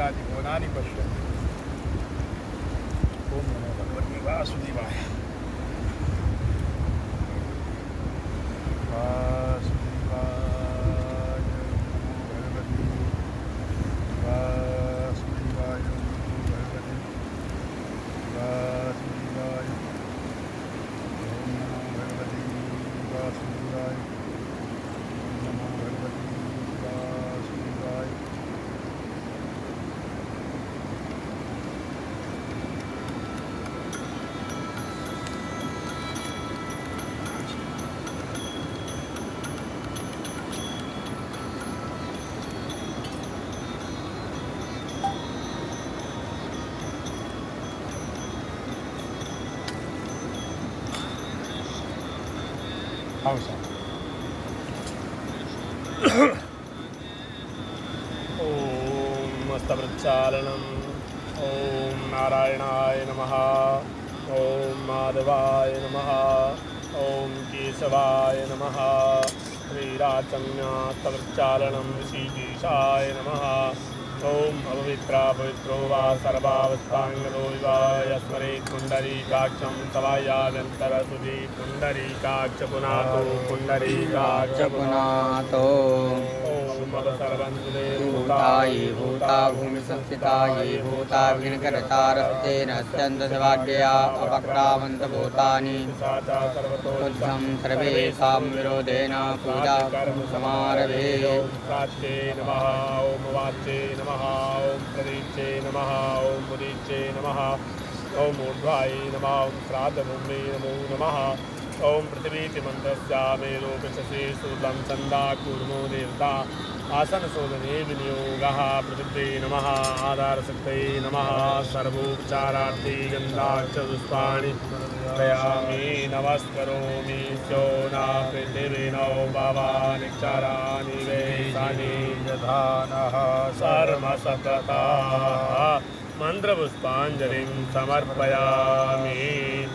इंद्रियादि भुवनानि पश्यन्ति। ओम नमो भगवते वासुदेवाय। ओम मस्तवृक्षालनम्। ओम नारायणाय नमः। ओम माधवाय नमः। ओम केशवाय नमः। श्रीराचम्यास्तवृक्षालनं ऋषिकेशाय नमः। ओम अपवित्रा पवित्रो वा सर्वावस्थांगतो विवा यस्मरेत् पुण्डरीकाक्षं तवायाभ्यन्तरसुधि पुण्डरीकाक्ष पुनातो पुण्डरीकाक्ष पुनातो। भूता ये भूता भूमि संस्थिता ये भूता विघ्नकर्तारस्तेन स्यन्दसभाग्यया अपक्रामन्त भूतानि शुद्धं सर्वेषां विरोधेन पूजा कर्म समारभे। प्राच्ये नमः। ओम वाच्ये नमः। ओम प्रदीच्ये नमः। ओम मुदीच्ये नमः। ओम ऊर्ध्वाय नमः। ओम श्राद्धभूमे नमो नमः। ओम पृथिवीति मन्त्रस्यामे लोकशसे सूतं छन्दा कूर्मो देवता आसनशोधने विनियोगः। पृथिव्यै नमः। आधारशक्तये नमः। सर्वोपचारार्थे गन्धाक्षपुष्पाणि प्रयामि नमस्करोमि। स्योना पृथिवीनौ भवानि क्षराणि वेशानि दधानः सर्वसततः। मन्त्रपुष्पाञ्जलिं समर्पयामि।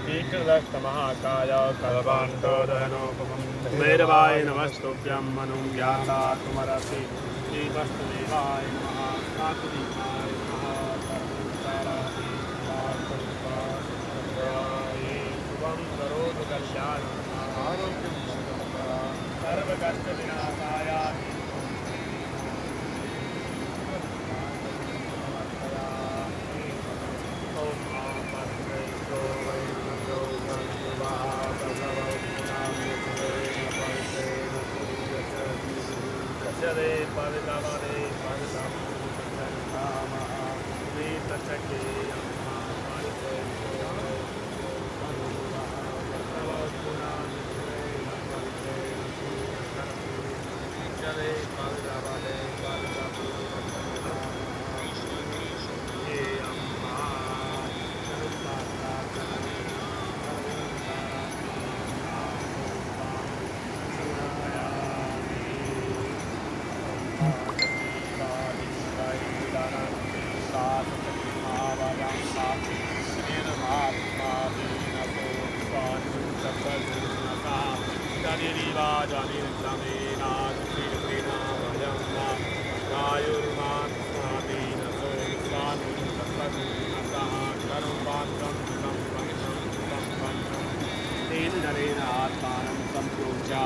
तीक्ष्णदष्टमहाकाय कल्पाण्डोदनोपमं भैरवाय नमस्तुभ्यं मनुं ज्ञाता तुमरसि। श्रीवस्तुदेवाय नमः। सात्विकाय नमः। सर्वोपचाराय शुभं करोतु कल्याणं आरोग्यं सर्वकष्टविनाशाय।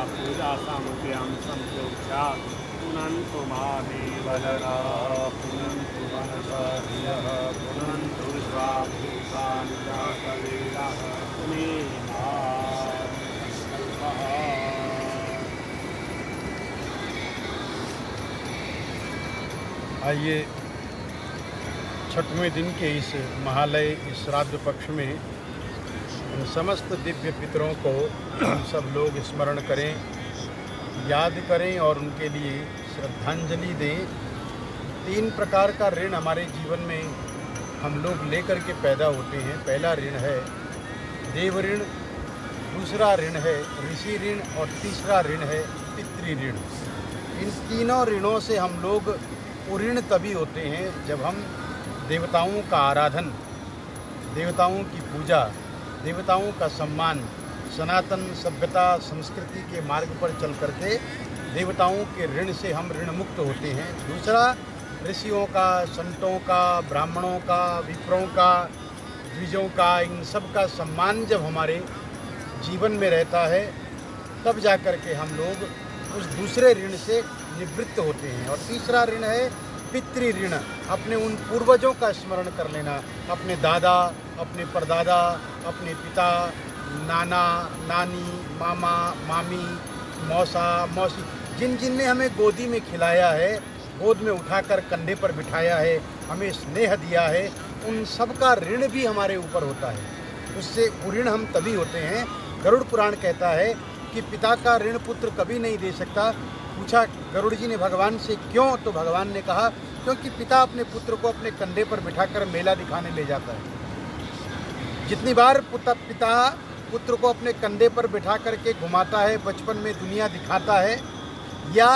पूजा सामग्र्यां संप्रोक्ष्य पुनन्तु महादेवजना पुनन्तु मनसधियः पुनन्तु स्वाभूतानि जातवेदाः आइए छठवें दिन के इस महालय इस श्राद्ध पक्ष में इन समस्त दिव्य पितरों को सब लोग स्मरण करें, याद करें और उनके लिए श्रद्धांजलि दें। 3 प्रकार का ऋण हमारे जीवन में हम लोग लेकर के पैदा होते हैं। पहला ऋण है देव ऋण, दूसरा ऋण है ऋषि ऋण और तीसरा ऋण है पितृ ऋण। इन तीनों ऋणों से हम लोग ऋण तभी होते हैं जब हम देवताओं का आराधन, देवताओं की पूजा, देवताओं का सम्मान, सनातन सभ्यता संस्कृति के मार्ग पर चल करके देवताओं के ऋण से हम ऋण मुक्त होते हैं। दूसरा ऋषियों का, संतों का, ब्राह्मणों का, विप्रों का, द्विजों का, इन सब का सम्मान जब हमारे जीवन में रहता है तब जा कर के हम लोग उस दूसरे ऋण से निवृत्त होते हैं। और तीसरा ऋण है पितृ ऋण, अपने उन पूर्वजों का स्मरण कर लेना, अपने दादा, अपने परदादा, अपने पिता, नाना, नानी, मामा, मामी, मौसा, मौसी, जिन जिन ने हमें गोदी में खिलाया है, गोद में उठाकर कंधे पर बिठाया है, हमें स्नेह दिया है, उन सब का ऋण भी हमारे ऊपर होता है। उससे ऋण हम तभी होते हैं, गरुड़ पुराण कहता है कि पिता का ऋण पुत्र कभी नहीं दे सकता। पूछा गरुड़ जी ने भगवान से क्यों, तो भगवान ने कहा क्योंकि पिता अपने पुत्र को अपने कंधे पर बिठाकर मेला दिखाने ले जाता है। जितनी बार पिता पुत्र को अपने कंधे पर बिठा करके घुमाता है, बचपन में दुनिया दिखाता है, या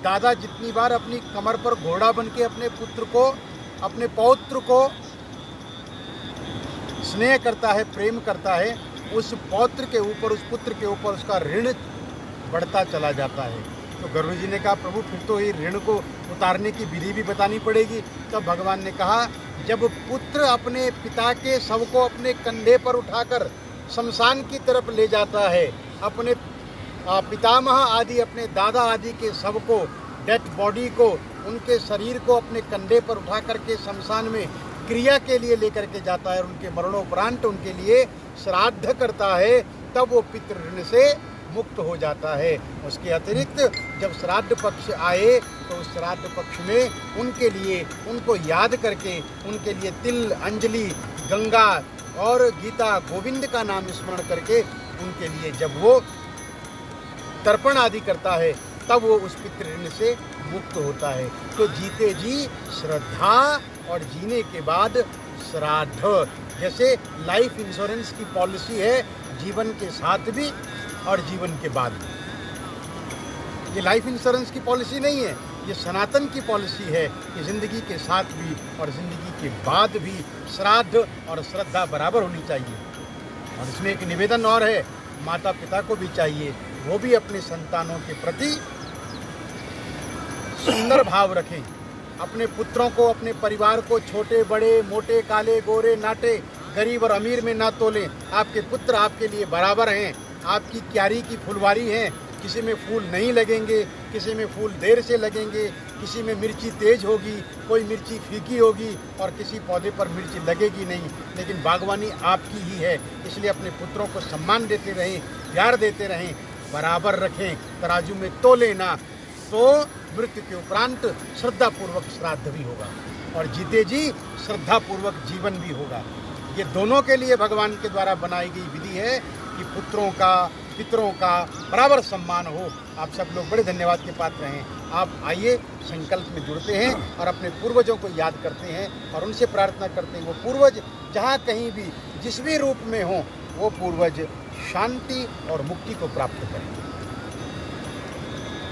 दादा जितनी बार अपनी कमर पर घोड़ा बन के अपने पुत्र को, अपने पौत्र को स्नेह करता है, प्रेम करता है, उस पौत्र के ऊपर, उस पुत्र के ऊपर उसका ऋण बढ़ता चला जाता है। तो गरुड़ जी ने कहा प्रभु फिर तो ये ऋण को उतारने की विधि भी बतानी पड़ेगी। तब भगवान ने कहा जब पुत्र अपने पिता के शव को अपने कंधे पर उठाकर शमशान की तरफ ले जाता है, अपने पितामह आदि, अपने दादा आदि के शव को, डेड बॉडी को, उनके शरीर को अपने कंधे पर उठा करके शमशान में क्रिया के लिए लेकर के जाता है, उनके मरणोपरांत उनके लिए श्राद्ध करता है, तब वो पितृ ऋण से मुक्त हो जाता है। उसके अतिरिक्त जब श्राद्ध पक्ष आए तो उस श्राद्ध पक्ष में उनके लिए, उनको याद करके, उनके लिए तिल, अंजलि, गंगा और गीता गोविंद का नाम स्मरण करके उनके लिए जब वो तर्पण आदि करता है तब वो उस पितृ ऋण से मुक्त होता है। तो जीते जी श्रद्धा और जीने के बाद श्राद्ध, जैसे लाइफ इंश्योरेंस की पॉलिसी है जीवन के साथ भी और जीवन के बाद भी। ये लाइफ इंश्योरेंस की पॉलिसी नहीं है, ये सनातन की पॉलिसी है कि ज़िंदगी के साथ भी और ज़िंदगी के बाद भी श्राद्ध और श्रद्धा बराबर होनी चाहिए। और इसमें एक निवेदन और है, माता पिता को भी चाहिए वो भी अपने संतानों के प्रति सुंदर भाव रखें, अपने पुत्रों को, अपने परिवार को छोटे बड़े, मोटे काले गोरे नाटे, गरीब और अमीर में ना तोलें। आपके पुत्र आपके लिए बराबर हैं, आपकी क्यारी की फुलवारी हैं, किसी में फूल नहीं लगेंगे, किसी में फूल देर से लगेंगे, किसी में मिर्ची तेज होगी, कोई मिर्ची फीकी होगी और किसी पौधे पर मिर्ची लगेगी नहीं, लेकिन बागवानी आपकी ही है। इसलिए अपने पुत्रों को सम्मान देते रहें, प्यार देते रहें, बराबर रखें, तराजू में तोलें ना, तो मृत्यु के उपरांत श्रद्धापूर्वक श्राद्ध भी होगा और जीते जी श्रद्धापूर्वक जीवन भी होगा। ये दोनों के लिए भगवान के द्वारा बनाई गई विधि है कि पुत्रों का, पितरों का बराबर सम्मान हो। आप सब लोग बड़े धन्यवाद के पात्र हैं। आप आइए, संकल्प में जुड़ते हैं और अपने पूर्वजों को याद करते हैं और उनसे प्रार्थना करते हैं वो पूर्वज जहाँ कहीं भी जिस भी रूप में हो, वो पूर्वज शांति और मुक्ति को प्राप्त करें।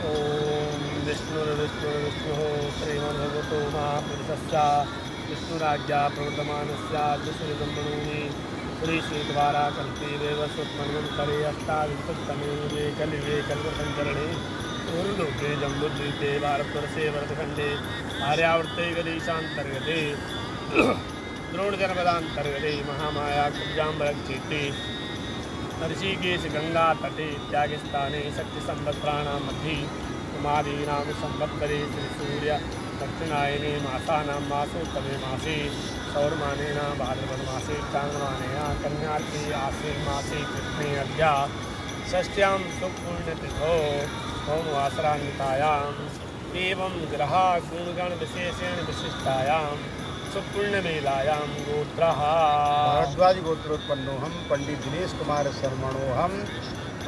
ओम विष्णुर्विष्णुर्विष्णुः श्रीमद्भगवतो महापुरुषस्य विष्णुराज्ञा प्रवर्तमानस्य विष्णुब्रह्मणोनि श्रीद्वारा कल्पिदेवस्वत्मन्वन्तरे अष्टाविंशतितमे युगे कलियुगे कल्पसञ्चरणे पूर्वलोके जम्बुद्वीपे भारतवर्षे भरतखण्डे आर्यावर्ते गदेशान्तर्गते द्रोणजनपदान्तर्गते महामाया कुब्जाम्बरक्षेत्रे ऋषिकेश गंगा तटे इत्यादिस्थाने शक्तिसंवत्सराणां मध्ये कुमारीणां संवत्सरे श्रीसूर्य दक्षिणायने मासानां मासोत्तमे मासे सौरमानेन भाद्रपदमासे चान्द्रमानेन कन्यार्थे आश्विन मासे कृष्णे अद्या षष्ट्यां सुपुण्यतिथौ होमवासरान्वितायाम् एवं ग्रहा गुणगणविशेषेण विशिष्टायां सुपुण्यमेलायां गोत्रः भारद्वाज गोत्रोत्पन्नोऽहं पंडित दिनेश कुमार शर्मणोऽहं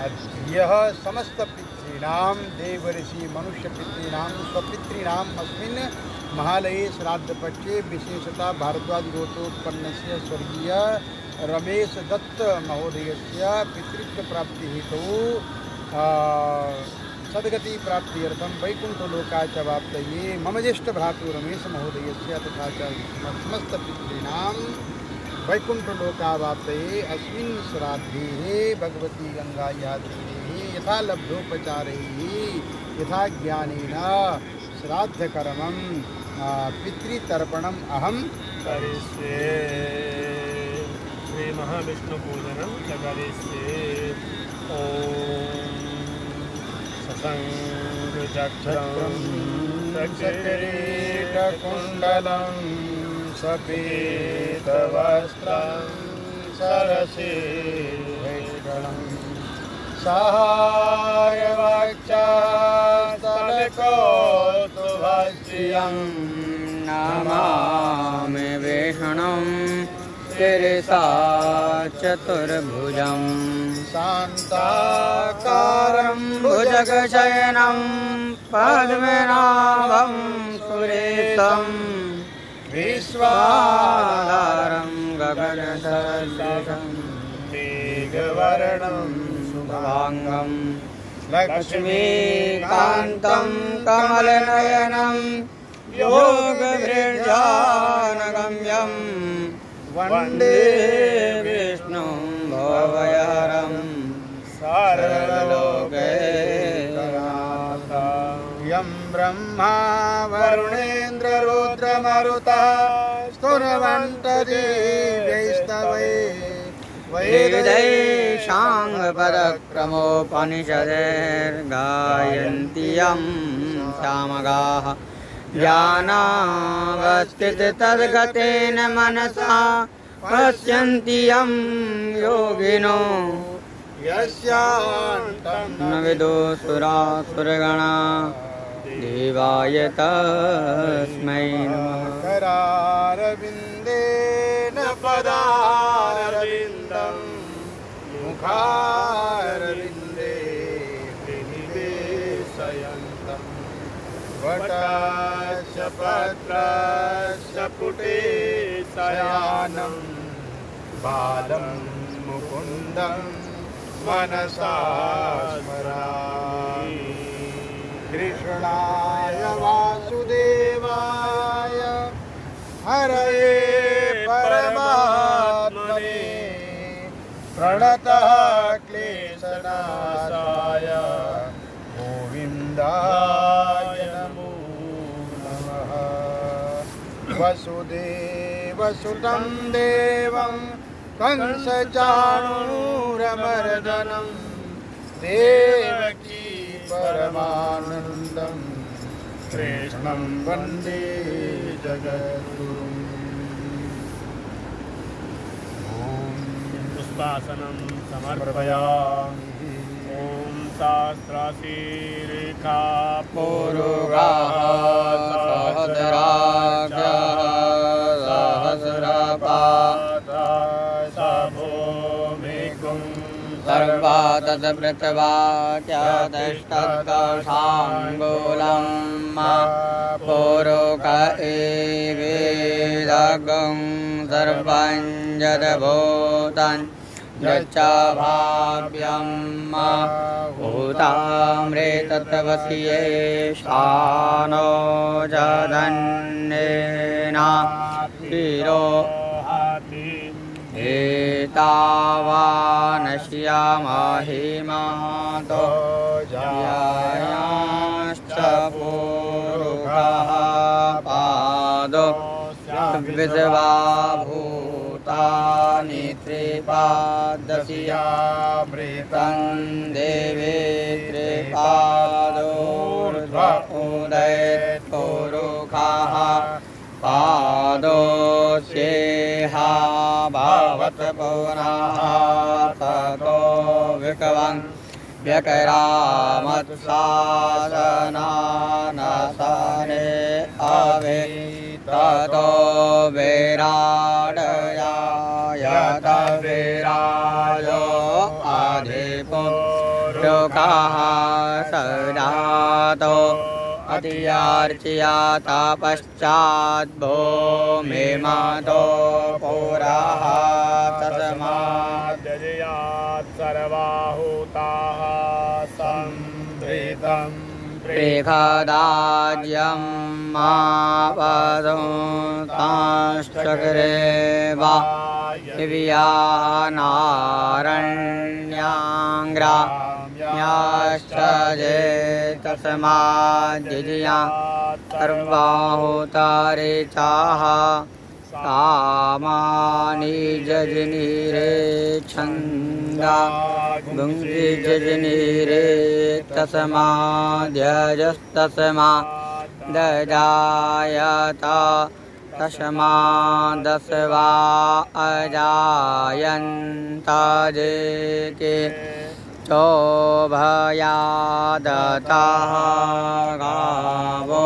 अद्यः समस्त पितॄणां देवर्षि मनुष्य पितॄणां स्वपितॄणाम् अस्मिन् महालये श्राद्धपक्षे विशेषतः भारद्वाज गोत्रोत्पन्नस्य स्वर्गीय रमेश दत्त महोदयस्य पितृत्व प्राप्ति हेतु सद्गति प्राप्त्यर्थं वैकुंठलोकाय च वाप्तये मम ज्येष्ठ भ्रातु रमेश महोदयस्य तथा च समस्त पितॄणां वैकुंठलोकावाप्तये अस्मिन् श्राद्धे भगवती गंगायात्रेः यथा लब्धोपचारैः यथा ज्ञानेन श्राद्धकर्मं पितृतर्पणम् अहं करिष्ये। श्री महाविष्णु पूजनं च करिष्ये। ओम ससंगचक्रं सकिरीटकुण्डलं सपीतवस्त्रं सरसीभूषणं सहायवाक्चास्तलकोतुभस्त्रियं नमामि विष्णुं शिरसा चतुर्भुजं शान्ताकारं भुजगशयनं पद्मनाभं सुरेशं विश्वाधारं गगनसदृशं मेघवर्णं शुभांगं लक्ष्मीकान्तं लक्ष्मीकान्तं कमलनयनं योगभृजानगम्यं वन्दे विष्णुं भवयहरं सर्वलोकैकनाथं। यं ब्रह्मा वरुणेन्द्ररुद्रमरुतः स्तुर्वन्तदेवैस्तवै वेदैशाङ्गपदक्रमोपनिषदैर्गायन्ति यं सामगाः ज्ञानावस्थिततद्गतेन मनसा पश्यन्ति यं योगिनो यस्यान्तं न विदुषुरासुरगणा देवाय तस्मै नमः। करारविन्देन पदारविन्दं मुखारविन्दे निवेशयन्तं वटस्य पत्रस्य पुटे शयानं बालं मुकुन्दं मनसा स्मरामि। कृष्णाय वासुदेवाय हरये परमात्मने प्रणतः क्लेशनाशाय गोविन्दाय नमो नमः। वसुदेवसुतं देवं कंसचाणूरमर्दनं देवकी परमानन्दं कृष्णं वन्दे जगद्गुरुम्। पुष्पासनं समर्पयामि। ॐ सहस्राशीरेखा पुरुगाः सहस्राक्षः सहस्रपादः सभूमिकुं सर्वा तद्व्रतवाक्यतिष्ठत्कषाङ्गूलं पुरुक एवेदगं सर्वं यद्भूतं यच्च भाव्यं भूतामृतत्वसि येषानो जधन्येना क्षीरो एतावानश्यामहिमातो जायाश्च पुरुषः पादो विश्वाभूतानि त्रिपादस्यामृतं देवे त्रिपादोर्ध्व उदयत्पुरुषः पादोस्येहा भवत् पुनः ततो विकवन् व्यकरामत्सासनानसने अवे ततो विराडयायत विराजो अधिपुरुषः सदातो अतियार्चयाता पश्चाद्भूमिमतो पुरः तस्माद्यजयात् सर्वाहूताः सम्प्रीतं प्रेखदाज्यं मापदुताश्चक्रे वा दिव्यानारण्याङ्ग्राम्याश्च जे तस्माद्यजया सर्वाहुतारे चाह कामानि जजनीरे छन्दा भुङ्क्ति जजनीरे तस्माद्यजस्तस्मादजायत तस्मादस्वा अजायन्त जेके चोभयादतः गावो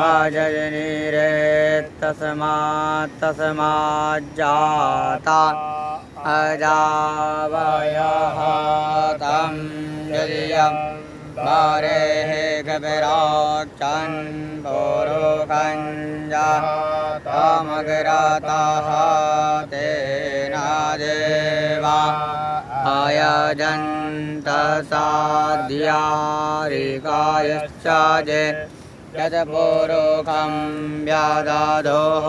अजजनीरे तस्माज्जाता अजावयः तं यदियं वारेः कविराक्षन् पुरुषञ्जातमग्रतः तेन देवा अयजन्त साध्यारिकायश्च जे यत्पुरुषं व्यादधोः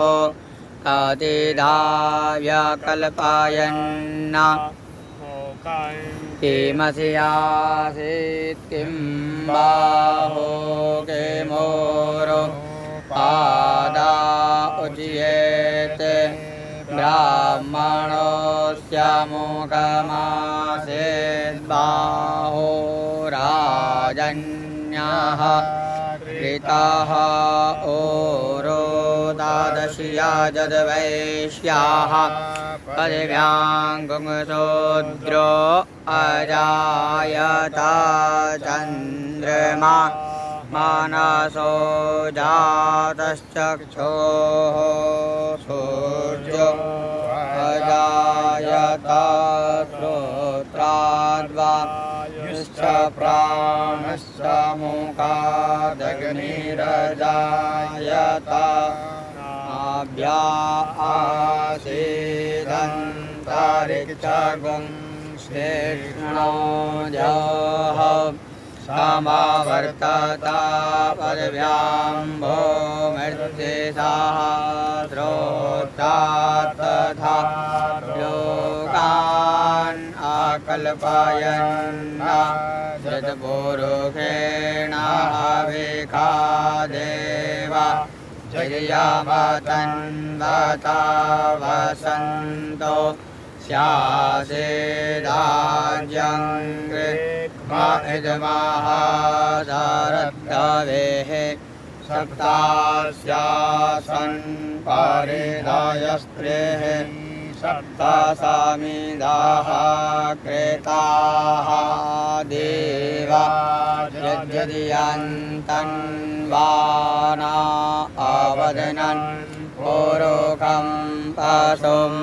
कतिधा व्यकल्पयन् किमस्यासीत् किं बाहो किमोरो पादा उच्येते ब्राह्मणस्य मुखमासेद्बाहो राजन्यः कृताः ओरोदादश्या जद्वैश्याः पदव्यां गुंसोद्रो अजायत चन्द्रमा मानसो जातश्चक्षुः सूर्यो अजायत श्रोत्राद्वा युश्च प्राणश्च मुखादग्निरजायत नाभ्या आसीदन्तरिक्षगुं श्रेष्णोजः समावर्तत पदव्याम्भो मृत्युसहस्रोत्थात् तथा लोकान् आकल्पयन् यत्पुरुषेण अभिखादेव जयमतन्वता वसन्तो स्यासेदाज्यङ्ग्रे इदमहादारद्धवेः सप्तास्यासन् परिधायस्त्रेः सप्तसमिदाः कृताः देवा यद्यदियन्तन्वाना अवदनन् पुरुषं पशुं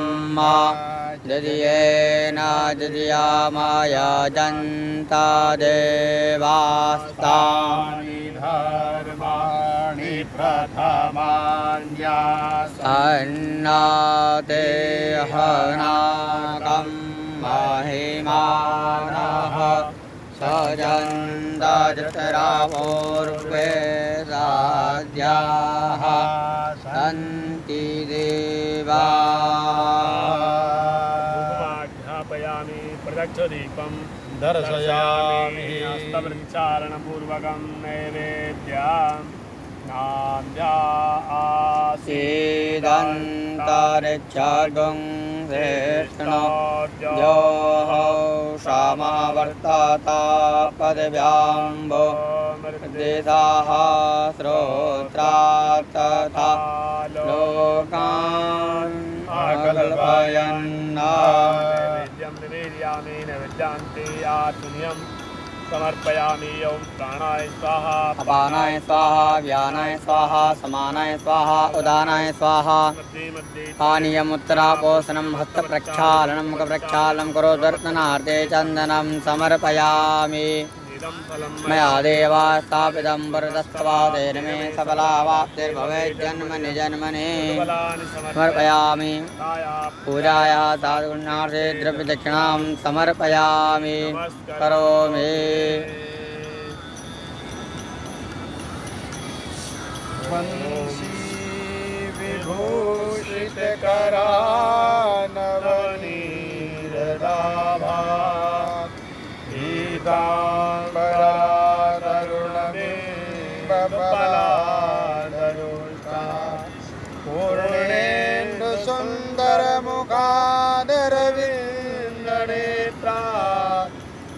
यदियेन यदियामयजन्त देवास्तानि धर्माणि प्रथमान्यासन्नाते हनाकं महिमानः सजन्त जतरा पूर्वे साध्याः सन्ति देवा ध्यापयामि प्रदक्षदीपं दर्शयामि हस्तप्रक्षालनपूर्वकं नैवेद्यं नान्द्या सीदन्तरिक्षगुं श्रेष्ठो योः समावर्तत पदव्याम्भो मृदेशाः श्रोत्रात् तथा लोकान् अकल्पयन् नैवेद्यं निवेदयामि नैवेद्यान्ते आत्मनियं समर्पयामि ओं प्राणाय स्वाहा अपानाय स्वाहा व्यानाय स्वाहा समानाय स्वाहा उदानाय स्वाहा पानीयमुत्तरापोषणं हस्तप्रक्षालनं मुखप्रक्षालनं करोदर्शनार्थे चन्दनं समर्पयामि मया देवा स्थापितं वरदस्तवादेन मे सफलावाप्तिर्भवेज्जन्मनि जन्मनि समर्पयामि पूजाया साधुगुणार्थे द्रव्यदक्षिणां समर्पयामि करोमि विभूषितकरा नवनीरदाभा पीताम्बरा तरुणबिम्बफला करमुखादरविन्दनेत्रा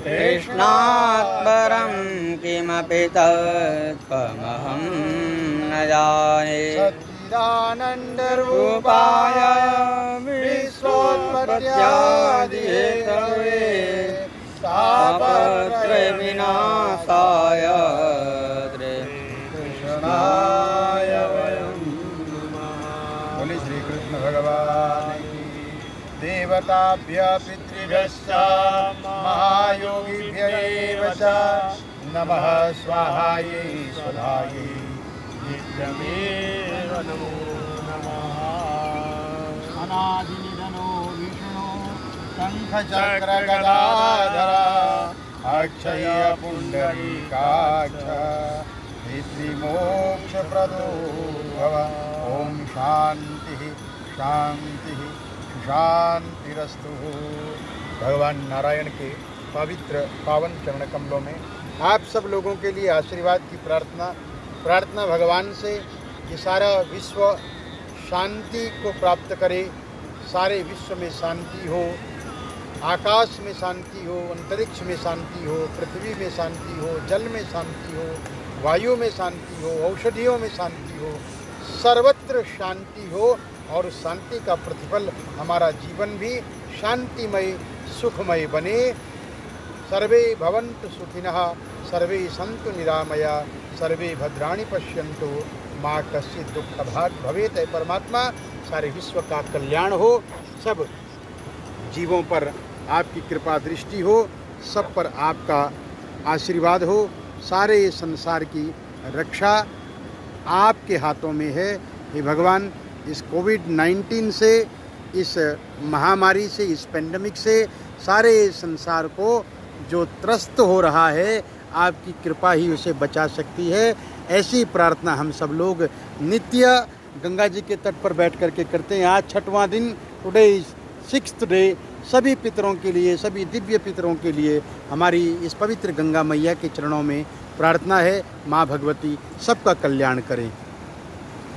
कृष्णात् परं किमपि तत्त्वमहं न जाने सच्चिदानन्दरूपाय विश्वोत्पत्त्यादिहेतवे तापत्रयविनाशाय कृष्णाय वयं नमः। बोले श्री कृष्ण भगवान की। देवताभ्य पितृभ्यश्च महायोगिभ्यैव च नमः स्वाहायै स्वधायै नित्यमेव नमो नमः। अनादिनिधनो विष्णु शङ्खचक्रगदाधर अक्षय पुण्डरीकाक्ष पितृमोक्षप्रदो भव। ॐ शान्तिः शान्तिः शांतिरस्तु। भगवान नारायण के पवित्र पावन चरण कमलों में आप सब लोगों के लिए आशीर्वाद की प्रार्थना भगवान से कि सारा विश्व शांति को प्राप्त करे, सारे विश्व में शांति हो, आकाश में शांति हो, अंतरिक्ष में शांति हो, पृथ्वी में शांति हो, जल में शांति हो, वायु में शांति हो, औषधियों में शांति हो, सर्वत्र शांति हो और उस शांति का प्रतिफल हमारा जीवन भी शांतिमय सुखमय बने। सर्वे भवन्तु सुखिनः, सर्वे सन्तु निरामया, सर्वे भद्राणि पश्यन्तु माँ कश्चित् दुःखभाग् भवेत्। है परमात्मा, सारे विश्व का कल्याण हो, सब जीवों पर आपकी कृपा दृष्टि हो, सब पर आपका आशीर्वाद हो, सारे संसार की रक्षा आपके हाथों में है। हे भगवान, इस कोविड-19 से, इस महामारी से, इस पेंडेमिक से सारे संसार को जो त्रस्त हो रहा है, आपकी कृपा ही उसे बचा सकती है। ऐसी प्रार्थना हम सब लोग नित्य गंगा जी के तट पर बैठ करके करते हैं। आज 6वां दिन, टुडे इज 6th डे। सभी पितरों के लिए, सभी दिव्य पितरों के लिए हमारी इस पवित्र गंगा मैया के चरणों में प्रार्थना है। माँ भगवती सबका कल्याण करें।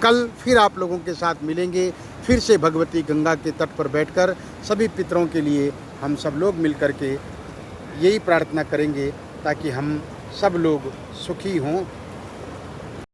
कल फिर आप लोगों के साथ मिलेंगे, फिर से भगवती गंगा के तट पर बैठकर सभी पितरों के लिए हम सब लोग मिलकर के यही प्रार्थना करेंगे ताकि हम सब लोग सुखी हों